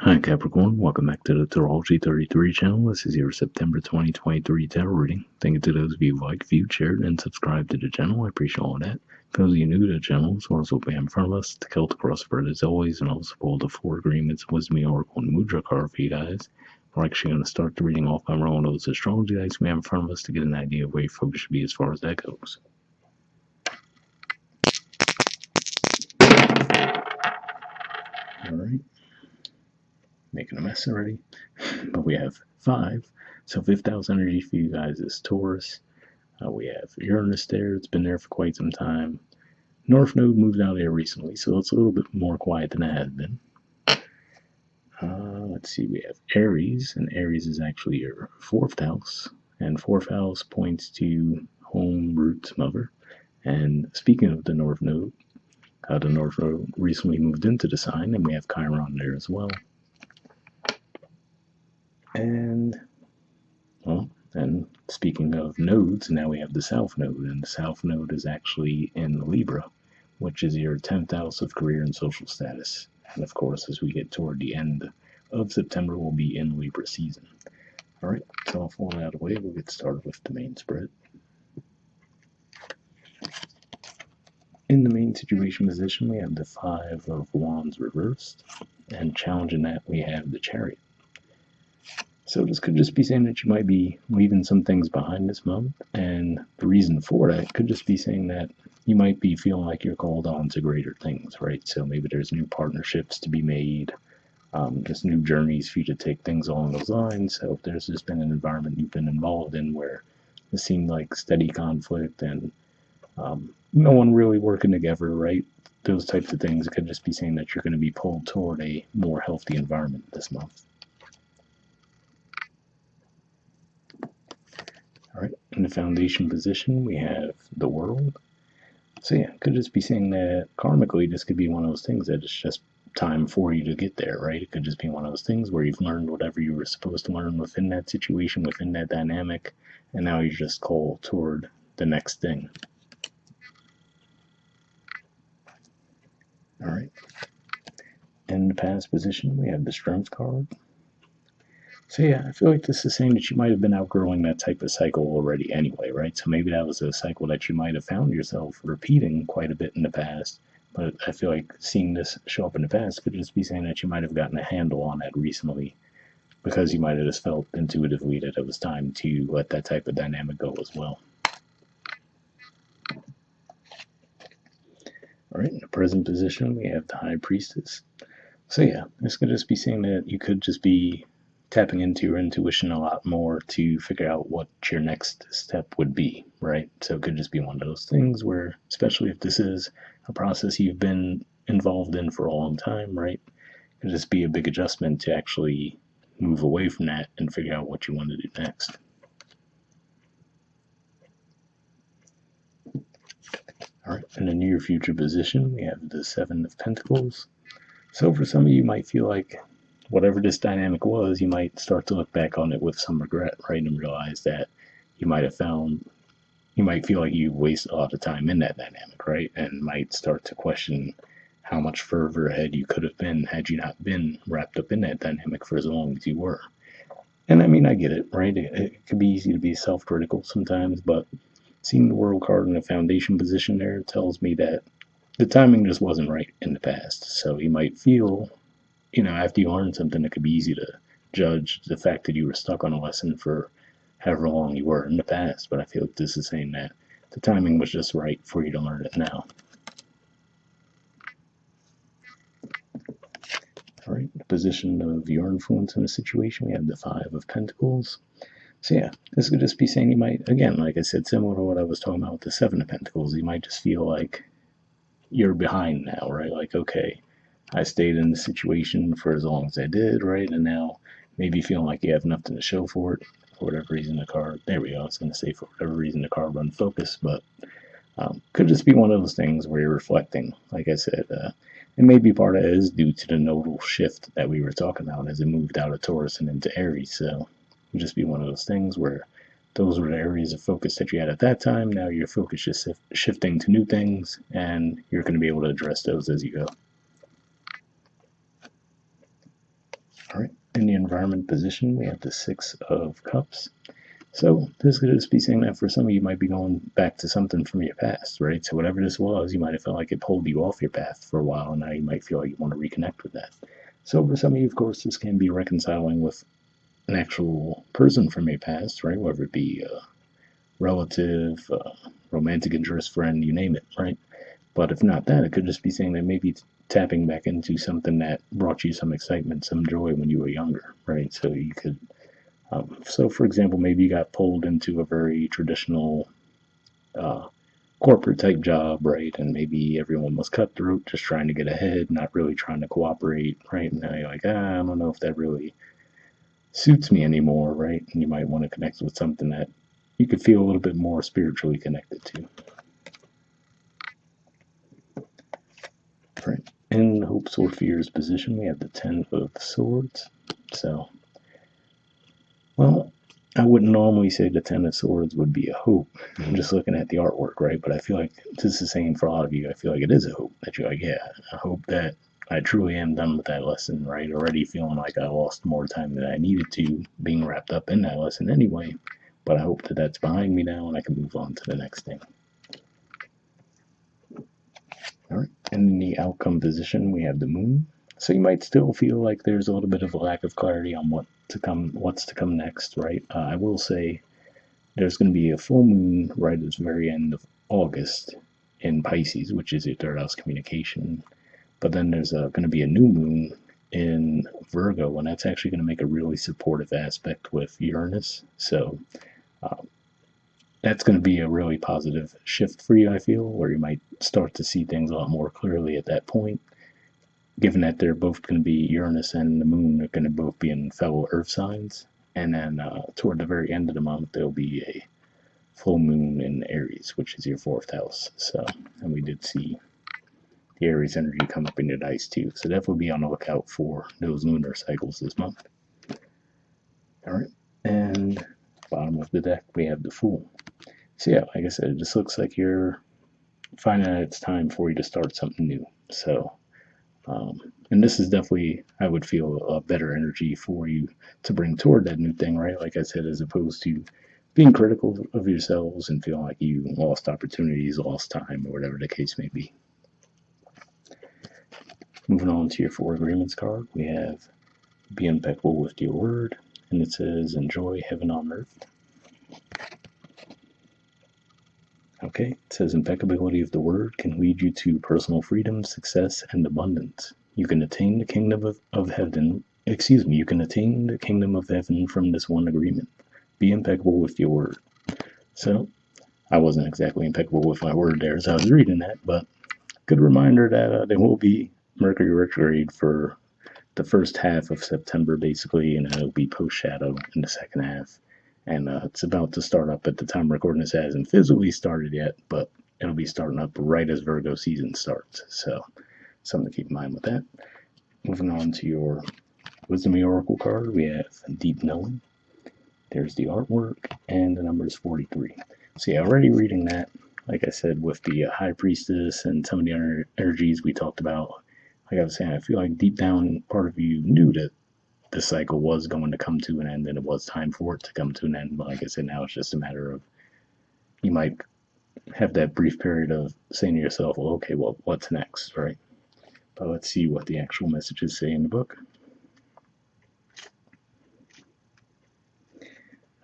Hi Capricorn, welcome back to the Astrology 33 channel. This is your September 2023 tarot reading. Thank you to those of you who like, viewed, shared, and subscribed to the channel. I appreciate all of that. For those of you new to the channel, source will be in front of us. The Celtic crossword as always, and also pulled the 4 agreements, wisdom, oracle, and Mudra card for you guys. We're actually going to start the reading off by rolling those astrology dice we have in front of us to get an idea of where your focus should be as far as that goes. Alright. Making a mess already. But we have 5. So 5th house energy for you guys is Taurus. We have Uranus there. It's been there for quite some time. North Node moved out there recently, so it's a little bit more quiet than it has been. Let's see, we have Aries, and Aries is actually your 4th house. And 4th house points to home, roots, mother. And speaking of the North Node recently moved into the sign, and we have Chiron there as well. And speaking of nodes, now we have the South Node, and the South Node is actually in Libra, which is your 10th house of career and social status. And of course, as we get toward the end of September, we'll be in Libra season. Alright, so off all that out of the way, we'll get started with the main spread. In the main situation position, we have the 5 of Wands reversed, and challenging that, we have the Chariot. So this could just be saying that you might be leaving some things behind this month, and the reason for that could just be saying that you might be feeling like you're called on to greater things, right? So maybe there's new partnerships to be made, just new journeys for you to take, things along those lines. So if there's just been an environment you've been involved in where it seemed like steady conflict and no one really working together, right? Those types of things, it could just be saying that you're going to be pulled toward a more healthy environment this month. Alright, in the foundation position, we have the World. So yeah, could just be saying that karmically, this could be one of those things that it's just time for you to get there, right? It could just be one of those things where you've learned whatever you were supposed to learn within that situation, within that dynamic, and now you're just called toward the next thing. Alright. In the past position, we have the Strength card. So yeah, I feel like this is saying that you might have been outgrowing that type of cycle already anyway, right? So maybe that was a cycle that you might have found yourself repeating quite a bit in the past. But I feel like seeing this show up in the past could just be saying that you might have gotten a handle on that recently, because you might have just felt intuitively that it was time to let that type of dynamic go as well. Alright, in the present position, we have the High Priestess. So yeah, this could just be saying that you could just be tapping into your intuition a lot more to figure out what your next step would be, right? So it could just be one of those things where, especially if this is a process you've been involved in for a long time, right? It could just be a big adjustment to actually move away from that and figure out what you want to do next. Alright, in the near future position, we have the 7 of Pentacles. So for some of you, you might feel like whatever this dynamic was, you might start to look back on it with some regret, right? And realize that you might feel like you wasted a lot of time in that dynamic, right? And might start to question how much further ahead you could have been had you not been wrapped up in that dynamic for as long as you were. And I mean, I get it, right? It can be easy to be self-critical sometimes, but seeing the World card in the foundation position there tells me that the timing just wasn't right in the past. So you might feel, after you learn something, it could be easy to judge the fact that you were stuck on a lesson for however long you were in the past. But I feel like this is saying that the timing was just right for you to learn it now. Alright, the position of your influence in a situation, we have the 5 of Pentacles. So yeah, this could just be saying you might, again, like I said, similar to what I was talking about with the 7 of Pentacles, you might just feel like you're behind now, right? Like, okay, I stayed in the situation for as long as I did, right? And now maybe feeling like you have nothing to show for it. For whatever reason, the card, there we go. I was going to say for whatever reason the card unfocused, but could just be one of those things where you're reflecting. Like I said, and maybe part of it is due to the nodal shift that we were talking about as it moved out of Taurus and into Aries. So it would just be one of those things where those were the areas of focus that you had at that time. Now your focus is shifting to new things, and you're going to be able to address those as you go. All right, in the environment position, we have the Six of Cups. So this could just be saying that for some of you might be going back to something from your past, right? So whatever this was, you might have felt like it pulled you off your path for a while, and now you might feel like you want to reconnect with that. So for some of you, of course, this can be reconciling with an actual person from your past, right? Whether it be a relative, romantic interest, friend, you name it, right? But if not that, it could just be saying that maybe it's tapping back into something that brought you some excitement, some joy when you were younger, right? So you could so, for example, maybe you got pulled into a very traditional uh, corporate type job, right? And maybe everyone was cutthroat, just trying to get ahead, not really trying to cooperate, right? And now you're like, I don't know if that really suits me anymore, right? And you might want to connect with something that you could feel a little bit more spiritually connected to, right? In hopes or fears position, we have the Ten of Swords. So, well, I wouldn't normally say the Ten of Swords would be a hope. I'm just looking at the artwork, right? But I feel like this is saying for a lot of you, I feel like it is a hope that you're like, yeah, I hope that I truly am done with that lesson, right? Already feeling like I lost more time than I needed to, being wrapped up in that lesson anyway. But I hope that that's behind me now and I can move on to the next thing. All right. And in the outcome position, we have the Moon. So you might still feel like there's a little bit of a lack of clarity on what's to come next, right? I will say there's going to be a full moon right at the very end of August in Pisces, which is your third house communication. But then there's going to be a new moon in Virgo, and that's actually going to make a really supportive aspect with Uranus. So um, that's going to be a really positive shift for you, I feel, where you might start to see things a lot more clearly at that point. Given that they're both going to be Uranus and the moon are going to both be in fellow earth signs. And then toward the very end of the month, there'll be a full moon in Aries, which is your fourth house. So, and we did see the Aries energy come up in your dice too. So definitely be on the lookout for those lunar cycles this month. All right, and bottom of the deck we have the Fool. So yeah, like I said, it just looks like you're finding that it's time for you to start something new. So, and this is definitely, I would feel, a better energy for you to bring toward that new thing, right? Like I said, as opposed to being critical of yourselves and feeling like you lost opportunities, lost time, or whatever the case may be. Moving on to your Four Agreements card, we have be impeccable with your word, and it says enjoy heaven on earth. Okay, it says impeccability of the word can lead you to personal freedom, success, and abundance. You can attain the kingdom of heaven. You can attain the kingdom of heaven from this one agreement. Be impeccable with your word. So, I wasn't exactly impeccable with my word there as I was reading that, but good reminder that there will be Mercury retrograde for the first half of September, basically, and it'll be post shadow in the second half. And it's about to start up at the time recording this. Hasn't physically started yet, but it'll be starting up right as Virgo season starts. So, something to keep in mind with that. Moving on to your Wisdom Oracle card, we have Deep Knowing. There's the artwork, and the number is 43. So, yeah, already reading that, like I said, with the High Priestess and some of the energies we talked about, like I was saying, I feel like deep down part of you knew that the cycle was going to come to an end and it was time for it to come to an end. But like I said, now it's just a matter of you might have that brief period of saying to yourself, well, okay, well, what's next, right? But let's see what the actual messages say in the book.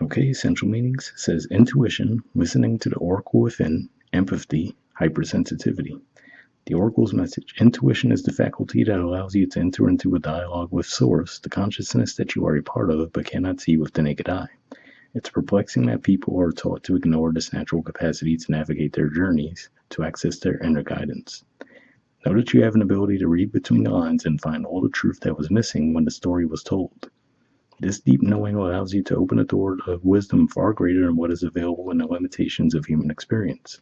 Okay, essential meanings says intuition, listening to the oracle within, empathy, hypersensitivity. The oracle's message: intuition is the faculty that allows you to enter into a dialogue with Source, the consciousness that you are a part of but cannot see with the naked eye. It's perplexing that people are taught to ignore this natural capacity to navigate their journeys, to access their inner guidance. Know that you have an ability to read between the lines and find all the truth that was missing when the story was told. This deep knowing allows you to open a door of wisdom far greater than what is available in the limitations of human experience.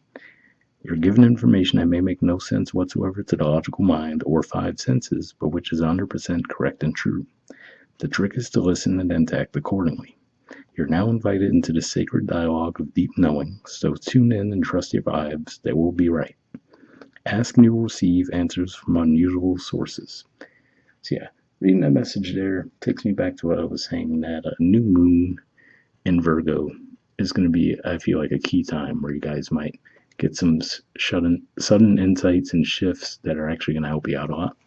You're given information that may make no sense whatsoever to the logical mind or five senses, but which is 100% correct and true. The trick is to listen and then to act accordingly. You're now invited into the sacred dialogue of deep knowing, so tune in and trust your vibes. They will be right. Ask and you will receive answers from unusual sources. So yeah, reading that message there takes me back to what I was saying, that a new moon in Virgo is going to be, I feel like, a key time where you guys might get some sudden insights and shifts that are actually going to help you out a lot.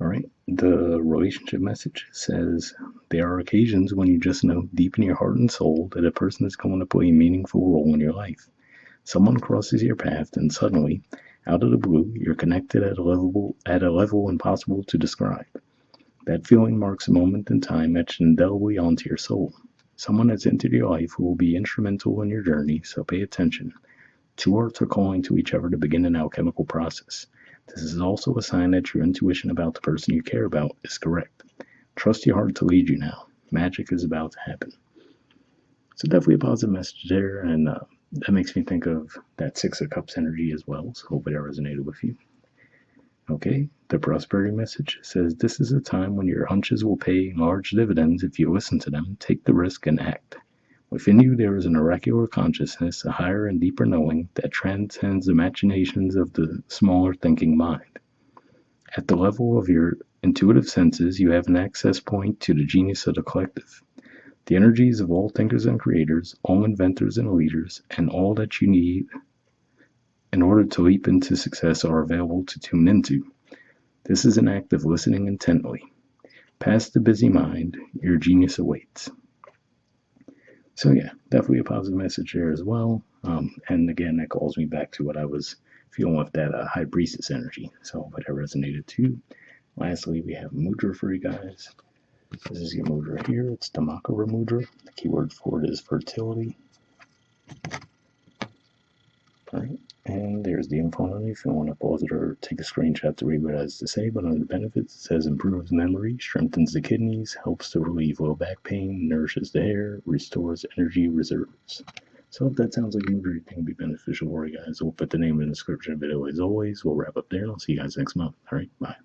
All right. The relationship message says there are occasions when you just know deep in your heart and soul that a person is going to play a meaningful role in your life. Someone crosses your path and suddenly, out of the blue, you're connected at a level impossible to describe. That feeling marks a moment in time etched indelibly onto your soul. Someone has entered your life who will be instrumental in your journey, so pay attention. Two hearts are calling to each other to begin an alchemical process. This is also a sign that your intuition about the person you care about is correct. Trust your heart to lead you now. Magic is about to happen. So definitely a positive message there, and that makes me think of that Six of Cups energy as well, so hopefully that resonated with you. Okay, the prosperity message says this is a time when your hunches will pay large dividends if you listen to them, take the risk, and act. Within you there is an oracular consciousness, a higher and deeper knowing that transcends the machinations of the smaller thinking mind. At the level of your intuitive senses, you have an access point to the genius of the collective. The energies of all thinkers and creators, all inventors and leaders, and all that you need in order to leap into success are available to tune into. This is an act of listening intently. Past the busy mind, your genius awaits. So yeah, definitely a positive message there as well. And again, that calls me back to what I was feeling with that High Priestess energy. So hopefully that resonated too. Lastly, we have Mudra for you guys. This is your Mudra here. It's the Makara Mudra. The keyword for it is fertility. All right. And there's the info on it if you want to pause it or take a screenshot to read what it has to say. But under the benefits, it says improves memory, strengthens the kidneys, helps to relieve low back pain, nourishes the hair, restores energy reserves. So if that sounds like a Mudra you think would be beneficial for you guys, we'll put the name in the description of the video as always. We'll wrap up there and I'll see you guys next month. All right, bye.